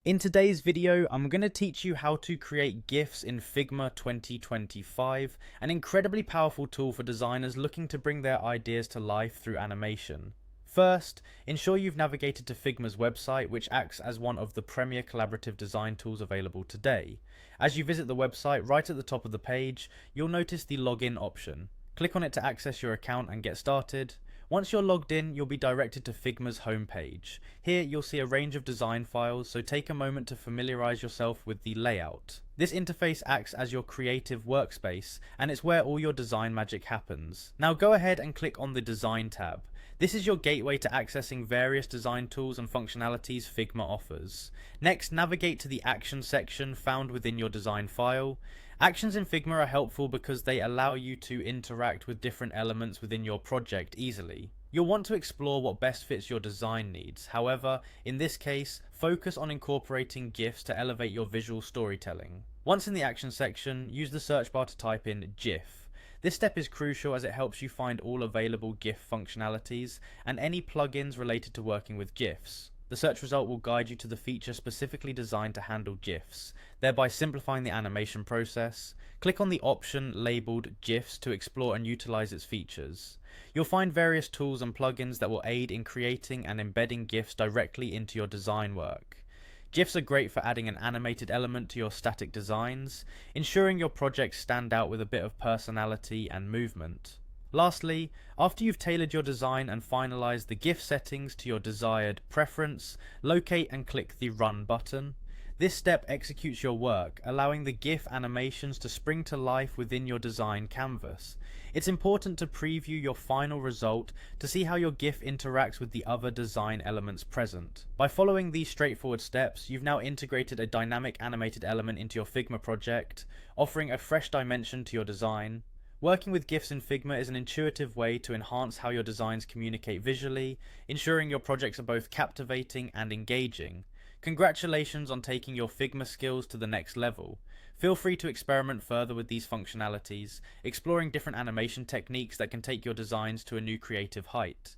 In today's video, I'm going to teach you how to create GIFs in Figma 2025, an incredibly powerful tool for designers looking to bring their ideas to life through animation. First, ensure you've navigated to Figma's website, which acts as one of the premier collaborative design tools available today. As you visit the website, right at the top of the page, you'll notice the login option. Click on it to access your account and get started. Once you're logged in, you'll be directed to Figma's homepage. Here you'll see a range of design files, so take a moment to familiarize yourself with the layout. This interface acts as your creative workspace, and it's where all your design magic happens. Now go ahead and click on the Design tab. This is your gateway to accessing various design tools and functionalities Figma offers. Next, navigate to the Action section found within your design file. Actions in Figma are helpful because they allow you to interact with different elements within your project easily. You'll want to explore what best fits your design needs. However, in this case, focus on incorporating GIFs to elevate your visual storytelling. Once in the Action section, use the search bar to type in GIF. This step is crucial as it helps you find all available GIF functionalities and any plugins related to working with GIFs. The search result will guide you to the feature specifically designed to handle GIFs, thereby simplifying the animation process. Click on the option labeled GIFs to explore and utilize its features. You'll find various tools and plugins that will aid in creating and embedding GIFs directly into your design work. GIFs are great for adding an animated element to your static designs, ensuring your projects stand out with a bit of personality and movement. Lastly, after you've tailored your design and finalized the GIF settings to your desired preference, locate and click the Run button. This step executes your work, allowing the GIF animations to spring to life within your design canvas. It's important to preview your final result to see how your GIF interacts with the other design elements present. By following these straightforward steps, you've now integrated a dynamic animated element into your Figma project, offering a fresh dimension to your design. Working with GIFs in Figma is an intuitive way to enhance how your designs communicate visually, ensuring your projects are both captivating and engaging. Congratulations on taking your Figma skills to the next level. Feel free to experiment further with these functionalities, exploring different animation techniques that can take your designs to a new creative height.